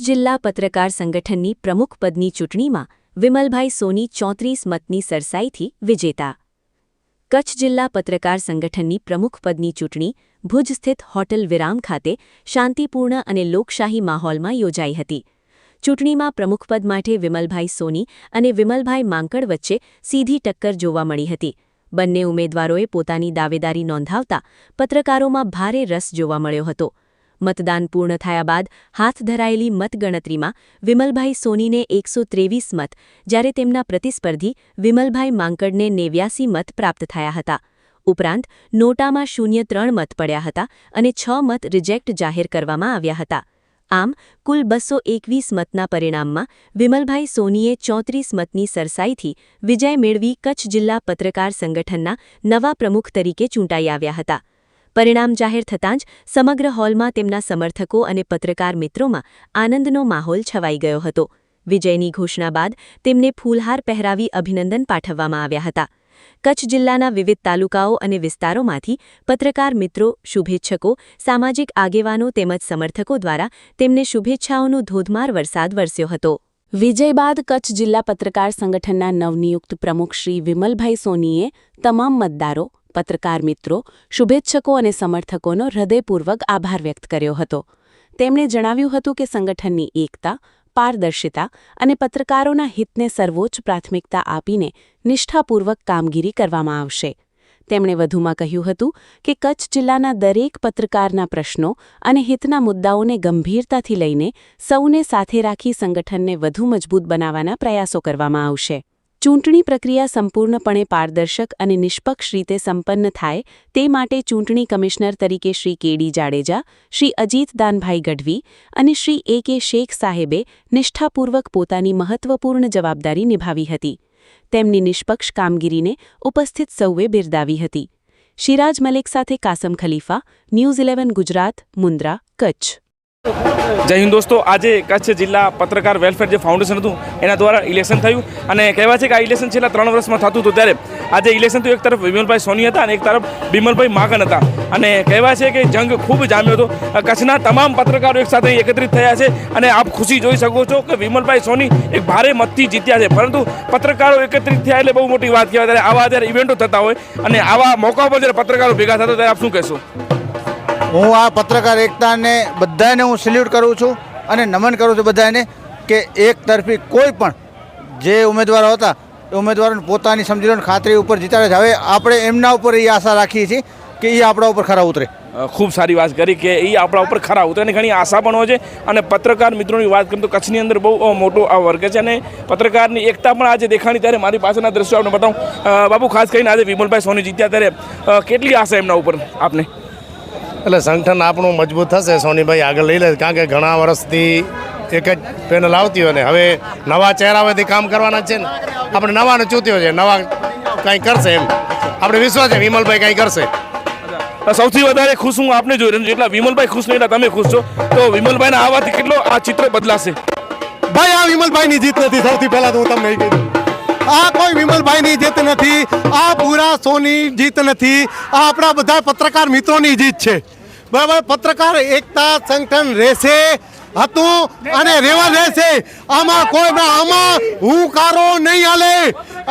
જિલ્લા પત્રકાર સંગઠનની પ્રમુખ પદની ચૂંટણીમાં વિમલભાઈ સોની 34 મતની સરસાઈથી વિજેતા. કચ્છ જિલ્લા પત્રકાર સંગઠનની પ્રમુખ પદની ચૂંટણી ભુજ સ્થિત હોટલ વિરામ ખાતે શાંતિપૂર્ણ અને લોકશાહી માહોલમાં યોજાઈ હતી. ચૂંટણીમાં પ્રમુખપદ માટે વિમલભાઈ સોની અને વિમલભાઈ માંકડ વચ્ચે સીધી ટક્કર જોવા મળી હતી. બંને ઉમેદવારોએ પોતાની દાવેદારી નોંધાવતા પત્રકારોમાં ભારે રસ જોવા મળ્યો હતો. મતદાન પૂર્ણ થયા બાદ હાથ ધરાયેલી મતગણતરીમાં વિમલભાઈ સોનીને 123 મત, જ્યારે તેમના પ્રતિસ્પર્ધી વિમલભાઈ માંકડને 89 મત પ્રાપ્ત થયા હતા. ઉપરાંત નોટામાં 0.3 મત પડ્યા હતા અને 6 મત રિજેક્ટ જાહેર કરવામાં આવ્યા હતા. આમ કુલ 221 મતના પરિણામમાં વિમલભાઈ સોનીએ 34 મતની સરસાઈથી વિજય મેળવી કચ્છ જિલ્લા પત્રકાર સંગઠનના નવા પ્રમુખ તરીકે ચૂંટાઈ આવ્યા હતા. પરિણામ જાહેર થતાં જ સમગ્ર હોલમાં તેમના સમર્થકો અને પત્રકાર મિત્રોમાં આનંદનો માહોલ છવાઈ ગયો હતો. વિજયની ઘોષણા બાદ તેમને ફૂલહાર પહેરાવી અભિનંદન પાઠવવામાં આવ્યા હતા. કચ્છ જિલ્લાના વિવિધ તાલુકાઓ અને વિસ્તારોમાંથી પત્રકાર મિત્રો, શુભેચ્છકો, સામાજિક આગેવાનો તેમજ સમર્થકો દ્વારા તેમને શુભેચ્છાઓનો ધોધમાર વરસાદ વરસ્યો હતો. વિજય બાદ કચ્છ જિલ્લા પત્રકાર સંગઠનના નવનિયુક્ત પ્રમુખ શ્રી વિમલભાઈ સોનીએ તમામ મતદારો, પત્રકાર મિત્રો, શુભેચ્છકો અને સમર્થકોનો હૃદયપૂર્વક આભાર વ્યક્ત કર્યો હતો. તેમણે જણાવ્યું હતું કે સંગઠનની એકતા, પારદર્શિતા અને પત્રકારોના હિતને સર્વોચ્ચ પ્રાથમિકતા આપીને નિષ્ઠાપૂર્વક કામગીરી કરવામાં આવશે. તેમણે વધુમાં કહ્યું હતું કે કચ્છ જિલ્લાના દરેક પત્રકારના પ્રશ્નો અને હિતના મુદ્દાઓને ગંભીરતાથી લઈને સૌને સાથે રાખી સંગઠનને વધુ મજબૂત બનાવવાના પ્રયાસો કરવામાં આવશે. ચૂંટણી પ્રક્રિયા સંપૂર્ણપણે પારદર્શક અને નિષ્પક્ષ રીતે સંપન્ન થાય તે માટે ચૂંટણી કમિશનર તરીકે શ્રી કે.ડી. જાડેજા, શ્રી અજીત દાનભાઈ ગઢવી અને શ્રી એ.કે. શેખ સાહેબે નિષ્ઠાપૂર્વક પોતાની મહત્વપૂર્ણ જવાબદારી નિભાવી હતી. તેમની નિષ્પક્ષ કામગીરીને ઉપસ્થિત સૌએ બિરદાવી હતી. શિરાજ મલિક સાથે કાસમ ખલીફા, ન્યૂઝ 11 ગુજરાત, મુન્દ્રા, કચ્છ. જય હિન્દ દોસ્તો, આજે કચ્છ જિલ્લા પત્રકાર વેલફેર જે ફાઉન્ડેશન હતું એના દ્વારા ઇલેક્શન થયું અને કહેવાય છે કે આ ઇલેક્શન છેલ્લા 3 વર્ષમાં થતું હતું. ત્યારે આજે ઇલેક્શન તો એક તરફ વિમલભાઈ સોની હતા અને એક તરફ બિમલભાઈ માંકડ હતા અને કહેવાય છે કે જંગ ખૂબ જામ્યો હતો. કચ્છના તમામ પત્રકારો એક સાથે એકત્રિત થયા છે અને આપ ખુશી જોઈ શકો છો કે વિમલભાઈ સોની એક ભારે મતથી જીત્યા છે. પરંતુ પત્રકારો એકત્રિત થયા એટલે બહુ મોટી વાત કહેવાય. ત્યારે આવા જ્યારે ઇવેન્ટો થતા હોય અને આવા મોકા પર જ્યારે પત્રકારો ભેગા થતા ત્યારે આપ શું કહેશો? હું આ પત્રકાર એકતાને બધાને હું સેલ્યુટ કરું છું અને નમન કરું છું બધાને કે એક તરફી કોઈ પણ જે ઉમેદવારો હતા એ ઉમેદવારોને પોતાની સમજણ ખાતરી ઉપર જીતાડે છે. હવે આપણે એમના ઉપર એ આશા રાખીએ છીએ કે એ આપણા ઉપર ખરા ઉતરે. ખૂબ સારી વાત કરી કે એ આપણા ઉપર ખરા ઉતરે અને ઘણી આશા પણ હોય છે. અને પત્રકાર મિત્રોની વાત કરીએ તો કચ્છની અંદર બહુ મોટો આ વર્ગ છે અને પત્રકારની એકતા પણ આજે દેખાણી. ત્યારે મારી પાસેના દ્રશ્યો આપણે બતાવું. બાબુ, ખાસ કરીને આજે વિમલભાઈ સોની જીત્યા ત્યારે કેટલી આશા એમના ઉપર આપને? એટલે સંગઠન આપણું મજબૂત થશે, સોનીભાઈ આગળ લઈ લે, કારણ કે ઘણા વર્ષથી એક જ પેનલ આવતી હોય ને હવે નવા ચહેરાઓથી કામ કરવાના છે ને આપણે નવાને ચૂત્યો છે, નવા કંઈ કરશે એમ આપણે વિશ્વાસ છે વિમલભાઈ કંઈ કરશે. સૌથી વધારે ખુશ હું આપને જોઈ રહ્યો છું. એટલા વિમલભાઈ ખુશ નહીં એટલા તમે ખુશ છો, તો વિમલભાઈના આવવાથી કેટલો આ ચિત્ર બદલાશે? ભાઈ, આ વિમલભાઈની જીત નથી. સૌથી પહેલાં તો હું તમને કહી દઉં, આ કોઈ વિમલભાઈની જીત નથી, આ પૂરા સોની જીત નથી, આ આપણા બધા પત્રકાર મિત્રોની જીત છે. બરાબર, પત્રકાર એકતા સંગઠન રહેશે હતું અને રહેવા રહેશે. આમાં કોઈ આમાં હું કારો નહીં હાલે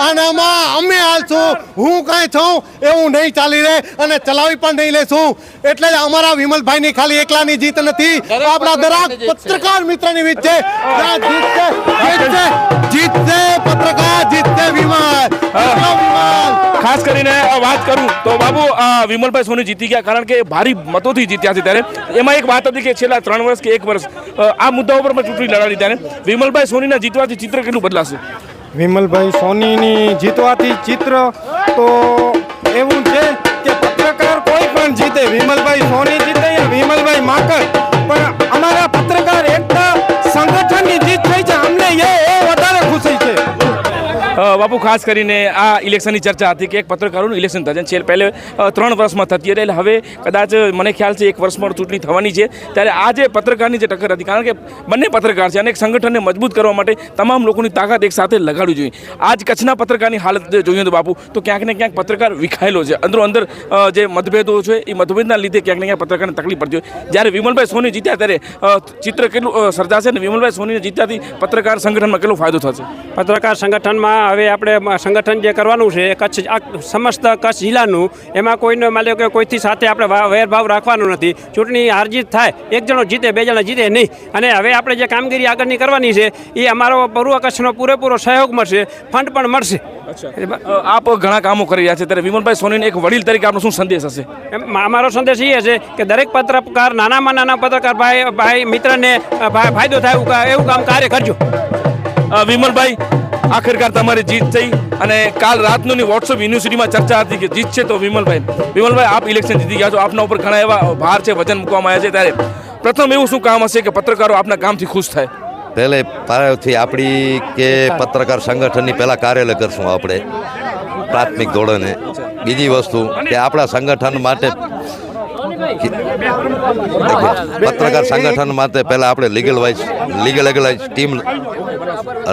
અને આમાં અમે હાલશું, હું કાંઈ છું એવું નહીં ચાલી રહે અને ચલાવી પણ નહીં લેશું. એટલે જ અમારા વિમલભાઈની ખાલી એકલાની જીત નથી, આપણા દરેક પત્રકાર મિત્રની જીત છે. જીતશે પત્રકાર, જીતશે વિમલ. ખાસ કરીને વાત કરું તો બાબુ, વિમલભાઈ સોની જીતી ગયા કારણ કે ભારી મતોથી જીત્યા છે. ત્યારે એમાં એક વાત હતી કે છેલ્લા 3 વર્ષ કે 1 વર્ષ આ મુદ્દા ઉપર પણ ચૂંટણી લડાડી. ત્યારે વિમલભાઈ સોનીના જીતવાથી ચિત્ર કેટલું બદલાશે? વિમલભાઈ સોનીની જીતવાથી ચિત્ર તો એવું છે કે પત્રકાર કોઈ પણ જીતે, વિમલભાઈ સોની જીતે યા વિમલભાઈ માંકડ, પણ અમારા પત્રકાર એકતા સંગઠનની જીત થઈ છે. અમને એ વધારે ખુશી છે. બાપુ ખાસ કરીને આ ઇલેક્શનની ચર્ચા હતી કે એક પત્રકારોનું ઇલેક્શન થશે છે પહેલે 3 વર્ષમાં થતી હતી એટલે હવે કદાચ મને ખ્યાલ છે 1 વર્ષમાં ચૂંટણી થવાની છે ત્યારે આ જે પત્રકારની જે ટક્કર હતી કારણ કે બંને પત્રકાર છે અને એક સંગઠનને મજબૂત કરવા માટે તમામ લોકોની તાકાત એક સાથે લગાડવી જોઈએ. આજ કચ્છના પત્રકારની હાલત જોઈએ તો બાપુ તો ક્યાંક ને ક્યાંક પત્રકાર વિખાયેલો છે અંદરો અંદર જે મતભેદો છે એ મતભેદના લીધે ક્યાંક ને ક્યાંક પત્રકારને તકલીફ પડતી હોય. જ્યારે વિમલભાઈ સોની જીત્યા ત્યારે ચિત્ર કેટલું સર્જાશે ને વિમલભાઈ સોનીને જીત્યાથી પત્રકાર સંગઠનમાં કેટલો ફાયદો થશે? પત્રકાર સંગઠનમાં હવે આપણે સંગઠન જે કરવાનું છે કચ્છ સમસ્ત કચ્છ જિલ્લાનું એમાં કોઈને માલ્યો કે કોઈથી સાથે આપણે વેરભાવ રાખવાનો નથી. ચૂંટણી હાર જીત થાય, એક જણો જીતે 2 જણા જીતે નહીં. અને હવે આપણે જે કામગીરી આગળની કરવાની છે એ અમારો પૂર્વ કચ્છનો પૂરેપૂરો સહયોગ મળશે, ફંડ પણ મળશે. આપ ઘણા કામો કરી રહ્યા છે ત્યારે વિમલભાઈ સોનીને એક વડીલ તરીકે આપનો શું સંદેશ હશે? અમારો સંદેશ એ છે કે દરેક પત્રકાર નાનામાં નાના પત્રકાર ભાઈ મિત્રને ફાયદો થાય એવું કામ કાર્ય કરજો. વિમલભાઈ આખિરકાર તમારી જીત થઈ અને કાલ રાતની વોટ્સઅપ યુનિવર્સિટીમાં ચર્ચા હતી કે જીત છે તો વિમલભાઈ આપ ઇલેક્શન જીતી ગયા છો, આપના ઉપર ઘણા એવા ભાર છે, વજન મૂકવામાં આવ્યા છે ત્યારે પ્રથમ એવું શું કામ હશે કે પત્રકારો આપના કામથી ખુશ થાય? પહેલે પાયાથી આપણી કે પત્રકાર સંગઠનની પહેલાં કાર્યાલય કરશું આપણે પ્રાથમિક ધોરણે. બીજી વસ્તુ કે આપણા સંગઠન માટે પત્રકાર સંગઠન માટે પહેલાં આપણે લીગલાઇઝ ટીમ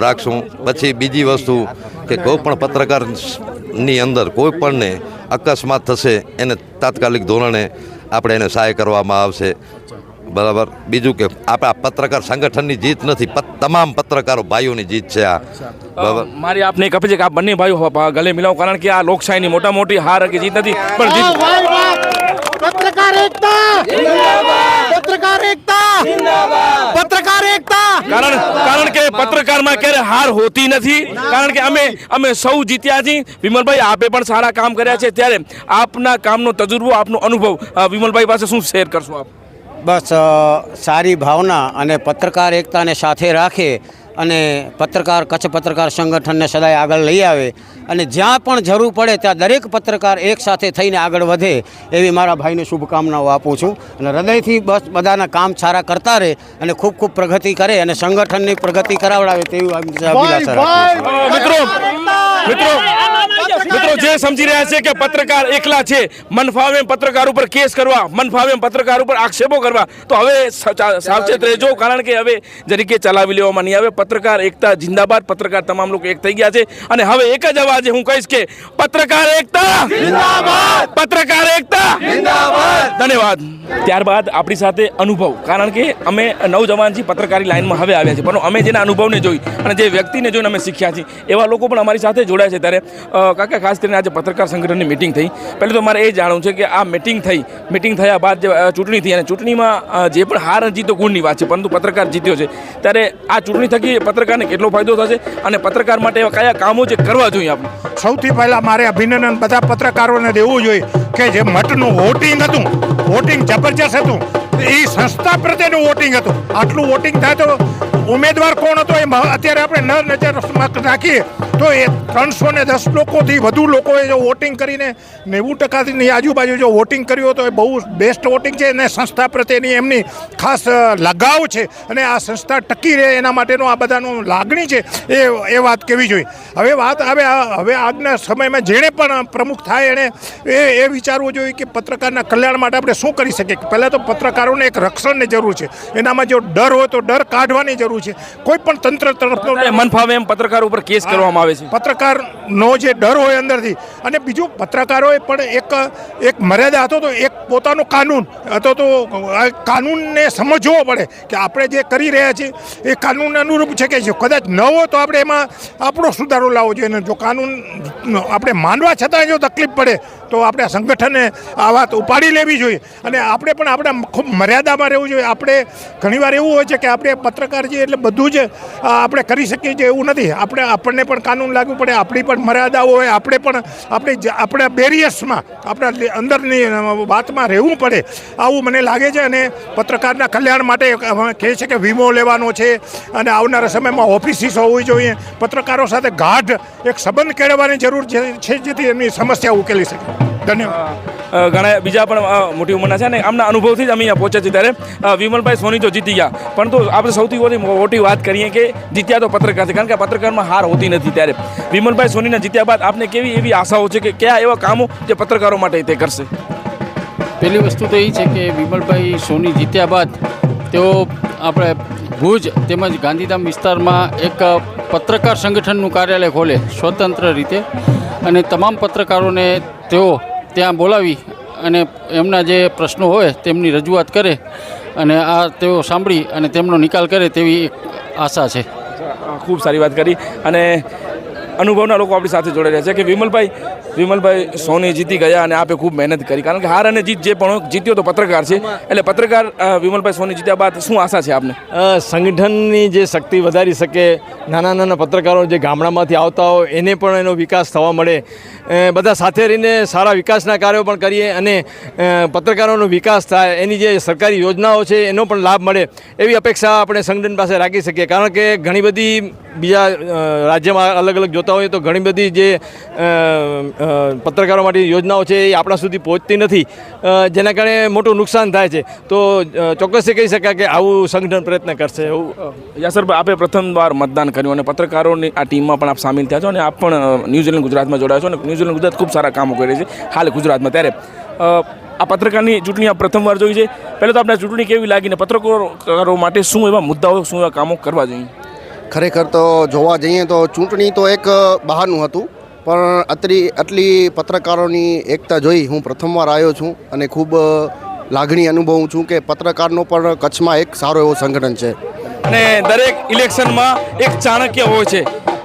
રાખશું. પછી બીજી વસ્તુ કે કોઈ પણ પત્રકારની અંદર કોઈ પણને અકસ્માત થશે એને તાત્કાલિક ધોરણે આપણે એને સહાય કરવામાં આવશે. બરાબર. બીજું કે આપણા પત્રકાર સંગઠનની જીત નથી, તમામ પત્રકારો ભાઈઓની જીત છે આ. બરાબર. મારી આપને એક અપીલ છે કે આપ બંને ભાઈઓ ગલે મિલાવો કારણ કે આ લોકશાહીની મોટા મોટી હાર કે જીત નથી પણ જીત પત્રકાર એકતા જિંદાબાદ, પત્રકાર એકતા જિંદાબાદ, પત્રકાર એકતા. કારણ કે પત્રકારમાં ક્યારે હાર હોતી નથી કારણ કે અમે સૌ જીત્યા છીએ. વિમલભાઈ આપે પણ સારા કામ કર્યા છે ત્યારે આપના કામનો તજુર્બો, આપનો અનુભવ વિમલભાઈ પાસે શું શેર કરશો આપ? બસ સારી ભાવના અને પત્રકાર એકતાને સાથે રાખે અને કચ્છ પત્રકાર સંગઠનને સદાય આગળ લઈ આવે અને જ્યાં પણ જરૂર પડે ત્યાં દરેક પત્રકાર એક સાથે થઈને આગળ વધે એવી મારા ભાઈને શુભકામનાઓ આપું છું. અને હૃદયથી બસ બધાના કામ સારા કરતા રહે અને ખૂબ ખૂબ પ્રગતિ કરે અને સંગઠનની પ્રગતિ કરાવડાવે તેવી અભિલાષા રાખું. મિત્રો જે સમજી રહ્યા છે કે પત્રકાર એકલા છે, મન ફાવે એમ પત્રકાર ઉપર કેસ કરવા, મન ફાવે એમ પત્રકાર ઉપર આક્ષેપો કરવા, તો હવે સાવચેત રહેજો કારણ કે હવે જરીકે ચલાવી લેવામાં નહીં આવે. પત્રકાર એકતા જિંદાબાદ. પત્રકાર તમામ લોકો એક થઈ ગયા છે અને હવે એક જ અવાજે હું કહીશ કે પત્રકાર એકતા જિંદાબાદ, પત્રકાર એકતા જિંદાબાદ. ધન્યવાદ. ત્યારબાદ આપણી સાથે અનુભવ કારણ કે અમે નવજવાનજી પત્રકારી લાઈનમાં હવે આવ્યા છે પણ અમે જેના અનુભવને જોઈ અને જે વ્યક્તિને જોઈને અમે શીખ્યા છીએ એવા લોકો પણ અમારી સાથે જોડાય છે. ત્યારે કાકા ખાસ કરીને આજે પત્રકાર સંગઠનની મિટિંગ થઈ. પહેલું તો મારે એ જાણવું છે કે આ મિટિંગ થયા બાદ જે ચૂંટણી થઈ અને ચૂંટણીમાં જે પણ હાર જીતો ગુણની વાત છે પરંતુ પત્રકાર જીત્યો છે ત્યારે આ ચૂંટણી થકી પત્રકારને કેટલો ફાયદો થશે અને પત્રકાર માટે એવા કયા કામો જે કરવા જોઈએ આપણે? સૌથી પહેલાં મારે અભિનંદન બધા પત્રકારોને દેવું જોઈએ કે જે મતનું વોટિંગ હતું, વોટિંગ જબરજસ્ત હતું, એ સંસ્થા પ્રત્યેનું વોટિંગ હતું. આટલું વોટિંગ થાય તો ઉમેદવાર કોણ હતો એ અત્યારે આપણે નજરમાં રાખીએ તો એ 310 લોકોથી વધુ લોકોએ જો વોટિંગ કરીને 90%ની આજુબાજુ જો વોટિંગ કર્યું તો એ બહુ બેસ્ટ વોટિંગ છે અને સંસ્થા પ્રત્યેની એમની ખાસ લગાવ છે અને આ સંસ્થા ટકી રહે એના માટેનો આ બધાનું લાગણી છે એ વાત કહેવી જોઈએ. હવે વાત હવે આજના સમયમાં જેણે પણ પ્રમુખ થાય એણે એ વિચારવું જોઈએ કે પત્રકારના કલ્યાણ માટે આપણે શું કરી શકીએ. પહેલાં તો પત્રકારોને એક રક્ષણની જરૂર છે, એનામાં જો ડર હોય તો ડર કાઢવાની જરૂર છે. કોઈ પણ તંત્ર તરફનો મન ફાવે એમ પત્રકાર ઉપર કેસ કરવામાં આવે છે. પત્રકારનો જે ડર હોય અંદરથી અને બીજું પત્રકારોએ પણ એક મર્યાદા હતો તો એક પોતાનો કાનૂન હતો તો કાનૂનને સમજવો પડે કે આપણે જે કરી રહ્યા છીએ એ કાનૂન અનુરૂપ છે કે કદાચ ન હોય તો આપણે એમાં આપણો સુધારો લાવવો જોઈએ. અને જો કાનૂન આપણે માનવા છતાં જો તકલીફ પડે તો આપણે સંગઠને આ વાત ઉપાડી લેવી જોઈએ અને આપણે પણ આપણા ખૂબ મર્યાદામાં રહેવું જોઈએ. આપણે ઘણીવાર એવું હોય છે કે આપણે પત્રકાર છીએ એટલે બધું જ આપણે કરી શકીએ છીએ એવું નથી. આપણને પણ કાનૂન લાગવું પડે, આપણી પણ મર્યાદાઓ હોય, આપણે પણ આપણા બેરિયર્સમાં આપણા અંદરની વાતમાં રહેવું પડે આવું મને લાગે છે. અને પત્રકારના કલ્યાણ માટે કહે છે કે વીમો લેવાનો છે અને આવનારા સમયમાં ઓફિસીસ હોવી જોઈએ. પત્રકારો સાથે ગાઢ એક સંબંધ કેળવવાની જરૂર છે જેથી એમની સમસ્યા ઉકેલી શકે. ધન્યવાદ. ઘણા બીજા પણ મોટી ઉંમરના છે ને આમના અનુભવથી જ અમે અહીંયા પહોંચ્યા છીએ ત્યારે વિમલભાઈ સોની તો જીતી ગયા, પરંતુ આપણે સૌથી મોટી વાત કરીએ કે જીત્યા તો પત્રકાર છે, કારણ કે પત્રકારમાં હાર હોતી નથી. ત્યારે વિમલભાઈ સોનીને જીત્યા બાદ આપને કેવી એવી આશાઓ છે કે કયા એવા કામો જે પત્રકારો માટે તે કરશે? પહેલી વસ્તુ તો એ છે કે વિમલભાઈ સોની જીત્યા બાદ તેઓ આપણે ભુજ તેમજ ગાંધીધામ વિસ્તારમાં એક પત્રકાર સંગઠનનું કાર્યાલય ખોલે સ્વતંત્ર રીતે, અને તમામ પત્રકારોને તેઓ ત્યાં બોલાવી અને એમના જે પ્રશ્નો હોય તેમની રજૂઆત કરે અને આ તેઓ સાંભળી અને તેમનો નિકાલ કરે તેવી એક આશા છે. ખૂબ સારી વાત કરી. અને અનુભવના લોકો આપણી સાથે જોડાઈ રહ્યા છે કે વિમલભાઈ સોની જીતી ગયા અને આપે ખૂબ મહેનત કરી, કારણ કે હાર અને જીત જે પણ જીત્યો તો પત્રકાર છે. એટલે પત્રકાર વિમલભાઈ સોની જીત્યા બાદ શું આશા છે આપને? સંગઠનની જે શક્તિ વધારી શકે, નાના નાના પત્રકારો જે ગામડામાંથી આવતા હોય એને પણ એનો વિકાસ થવા મળે, બધા સાથે રહીને સારા વિકાસના કાર્યો પણ કરીએ અને પત્રકારોનો વિકાસ થાય, એની જે સરકારી યોજનાઓ છે એનો પણ લાભ મળે એવી અપેક્ષા આપણે સંગઠન પાસે રાખી શકીએ. કારણ કે ઘણી બધી બીજા રાજ્યમાં અલગ અલગ જોતા હોય તો ઘણી બધી જે પત્રકારો માટે યોજનાઓ છે એ આપણા સુધી પહોંચતી નથી, જેના કારણે મોટું ન્યુકસાન થાય છે. તો ચોક્કસથી કહી શકાય કે આવું સંગઠન પ્રયત્ન કરશે. એવું યાસરભાઈ, આપે પ્રથમવાર મતદાન કર્યું અને પત્રકારોની આ ટીમમાં પણ આપ સામેલ થયા છો અને આપ પણ ન્યૂઝીલેન્ડ ગુજરાતમાં જોડાયા છો અને ન્યૂઝીલેન્ડ ગુજરાત ખૂબ સારા કામો કરે છે હાલ ગુજરાતમાં. ત્યારે આ પત્રકારની ચૂંટણી આપ પ્રથમવાર જોઈ છે, પહેલાં તો આપણે ચૂંટણી કેવી લાગીને પત્રકારો માટે શું એવા મુદ્દાઓ, શું એવા કામો કરવા જોઈએ? ખરેખર તો જોવા જઈએ તો ચૂંટણી તો એક બહારનું હતું, પણ આટલી પત્રકારોની એકતા જોઈ હું પ્રથમવાર આવ્યો છું અને ખૂબ લાગણી અનુભવું છું કે પત્રકારનો પણ કચ્છમાં એક સારો એવો સંગઠન છે. અને દરેક ઇલેક્શનમાં એક ચાણક્ય હોય છે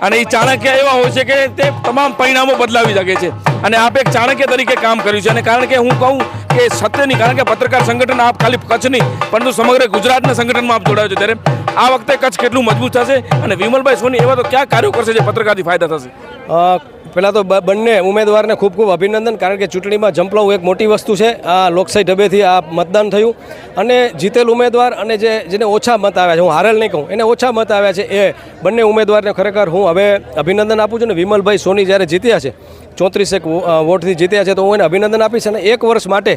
અને એ ચાણક્ય એવા હોય છે કે તે તમામ પરિણામો બદલાવી શકે છે અને આપ એક ચાણક્ય તરીકે કામ કર્યું છે. અને કારણ કે હું કહું કે સત્યની, કારણ કે પત્રકાર સંગઠન આપ ખાલી કચ્છ નહીં પરંતુ સમગ્ર ગુજરાતના સંગઠનમાં આપ જોડાયો છો, ત્યારે આ વખતે કચ્છ કેટલું મજબૂત થશે અને વિમલભાઈ સોની એવા તો ક્યાં કાર્યો કરશે જે પત્રકારથી ફાયદા થશે? પહેલાં તો બંને ઉમેદવારને ખૂબ ખૂબ અભિનંદન, કારણ કે ચૂંટણીમાં જંપલાવું એક મોટી વસ્તુ છે. આ લોકશાહી ઢબેથી આ મતદાન થયું અને જીતેલ ઉમેદવાર અને જેને ઓછા મત આવ્યા છે, હું હારેલ નહીં કહું, એને ઓછા મત આવ્યા છે, એ બંને ઉમેદવારને ખરેખર હું હવે અભિનંદન આપું છું. ને વિમલભાઈ સોની જ્યારે જીત્યા છે 34 વોટથી જીત્યા છે તો હું એને અભિનંદન આપીશ. અને એક વર્ષ માટે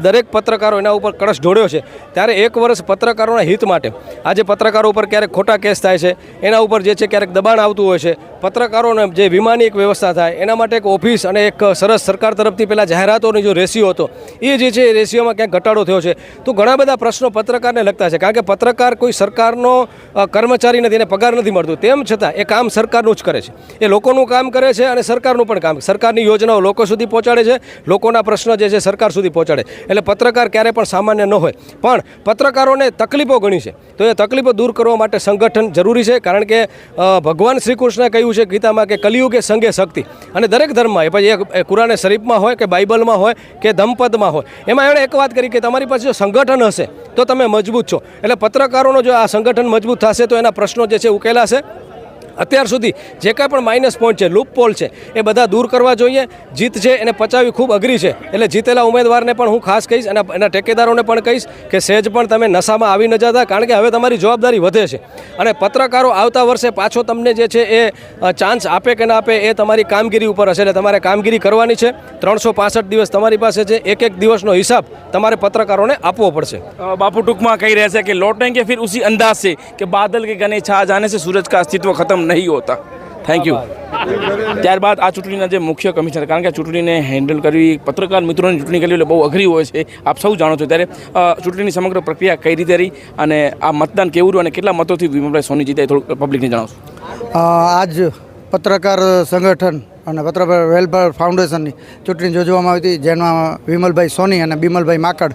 દરેક પત્રકારો એના ઉપર કળશ ઢોળ્યો છે, ત્યારે એક વર્ષ પત્રકારોના હિત માટે, આજે પત્રકારો ઉપર ક્યારેક ખોટા કેસ થાય છે, એના ઉપર જે છે ક્યારેક દબાણ આવતું હોય છે, પત્રકારોને જે વીમાની એક વ્યવસ્થા થાય એના માટે એક ઓફિસ અને એક સરસ સરકાર તરફથી પહેલાં જાહેરાતોની જો રેશિયો હતો એ જે છે એ રેશિયોમાં ક્યાંક ઘટાડો થયો છે. તો ઘણા બધા પ્રશ્નો પત્રકારને લગતા છે, કારણ કે પત્રકાર કોઈ સરકારનો કર્મચારી નથી, એને પગાર નથી મળતું, તેમ છતાં એ કામ સરકારનું જ કરે છે, એ લોકોનું કામ કરે છે અને સરકારનું પણ કામ, સરકારની યોજનાઓ લોકો સુધી પહોંચાડે છે, લોકોના પ્રશ્નો જે છે સરકાર સુધી પહોંચાડે. એટલે પત્રકાર ક્યારે પણ સામાન્ય ન હોય, પણ પત્રકારોને તકલીફો ઘણી છે, તો એ તકલીફો દૂર કરવા માટે સંગઠન જરૂરી છે. કારણ કે ભગવાન શ્રી કૃષ્ણે કહ્યું છે ગીતામાં કે કલિયુગે સંગે શક્તિ, અને દરેક ધર્મમાં એ પછી એ કુરાને શરીફમાં હોય કે બાઇબલમાં હોય કે ધમ્મપદમાં હોય, એમાં એમણે એક વાત કરી કે તમારી પાસે જો સંગઠન હશે તો તમે મજબૂત છો. એટલે પત્રકારોનો જો આ સંગઠન મજબૂત થશે તો એના પ્રશ્નો જે છે ઉકેલાશે. અત્યાર સુધી જે કાંઈ પણ માઇનસ પોઈન્ટ છે, લૂપ પોલ છે, એ બધા દૂર કરવા જોઈએ. જીત છે એને પચાવવી ખૂબ અઘરી છે, એટલે જીતેલા ઉમેદવારને પણ હું ખાસ કહીશ અને એના ટેકેદારોને પણ કહીશ કે સહેજ પણ તમે નશામાં આવી ન જતા, કારણ કે હવે તમારી જવાબદારી વધે છે. અને પત્રકારો આવતા વર્ષે પાછો તમને જે છે એ ચાન્સ આપે કે ના આપે એ તમારી કામગીરી ઉપર હશે. એટલે તમારે કામગીરી કરવાની છે. 365 દિવસ તમારી પાસે છે, એક એક દિવસનો હિસાબ તમારે પત્રકારોને આપવો પડશે. બાપુ ટૂંકમાં કહી રહ્યા છે કે लौटेंगे फिर उसी अंदाज से कि बादल के घने छा जाने से सूरज का अस्तित्व खत्म नहीं होता. Thank you. ત્યારબાદ આ ચૂંટણીના જે મુખ્ય કમિશનર, કારણ કે ચૂંટણીને હેન્ડલ કરવી, પત્રકાર મિત્રોની ચૂંટણી કરવી એટલે બહુ અઘરી હોય છે, આપ સૌ જાણો છો, ત્યારે ચૂંટણીની સમગ્ર પ્રક્રિયા કઈ રીતે રહી અને આ મતદાન કેવું રહ્યું અને કેટલા મતોથી વિમલભાઈ સોની જીત્યા થોડું પબ્લિકને જણાવશો? આજ પત્રકાર સંગઠન અને પત્રકાર વેલફેર ફાઉન્ડેશનની ચૂંટણી યોજવામાં આવી હતી, જેમાં વિમલભાઈ સોની અને બિમલભાઈ માકડ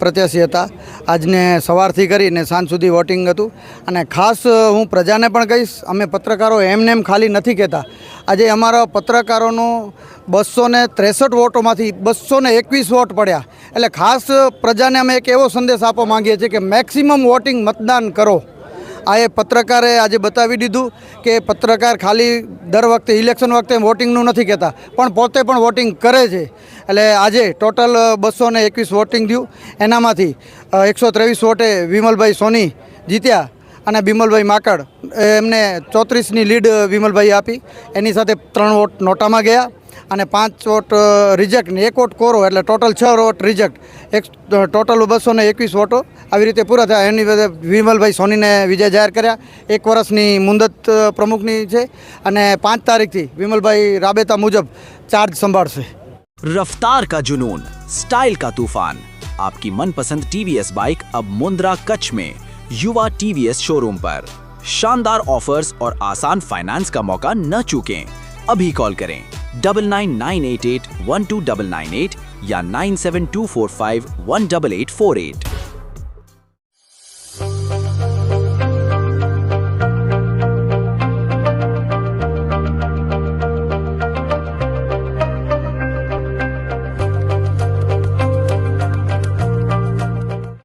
પ્રત્યાશી હતા. આજને સવારથી કરીને સાંજ સુધી વોટિંગ હતું. અને ખાસ હું પ્રજાને પણ કહીશ, અમે પત્રકારો એમને એમ ખાલી નથી કહેતા. આજે અમારા પત્રકારોનો 263 વોટોમાંથી 221 વોટ પડ્યા. એટલે ખાસ પ્રજાને અમે એક એવો સંદેશ આપવા માંગીએ છીએ કે મેક્સિમમ વોટિંગ મતદાન કરો. આ એ પત્રકારે આજે બતાવી દીધું કે પત્રકાર ખાલી દર વખતે ઇલેક્શન વખતે વોટિંગનું નથી કહેતા, પણ પોતે પણ વોટિંગ કરે છે. એટલે આજે ટોટલ 221 વોટિંગ થયું, એનામાંથી 123 વોટે વિમલભાઈ સોની જીત્યા અને બિમલભાઈ માકડ એમને 34ની લીડ વિમલભાઈ આપી. એની સાથે 3 વોટ નોટામાં ગયા. અને 5 વોટ રિજેક્ટ ને 1 વોટ કોરો એટલે ટોટલ 6 વોટ રિજેક્ટ, ટોટલ 221 વોટો આવી રીતે પૂરા થયા. એની વચ્ચે વિમલભાઈ સોનીને વિજય જાહેર કર્યા. 1 વર્ષની મુદત પ્રમુખની છે અને 5 તારીખથી વિમલભાઈ રાબેતા મુજબ ચાર્જ સંભાળશે. रफ्तार का जुनून, स्टाइल का तूफान, आपकी मनपसंद टीवीएस बाइक अब मुंद्रा कच्छ में युवा टीवीएस शोरूम पर. शानदार ऑफर्स और आसान फाइनेंस का मौका न चूकें. अभी कॉल करें 9998812998 या 9724518848.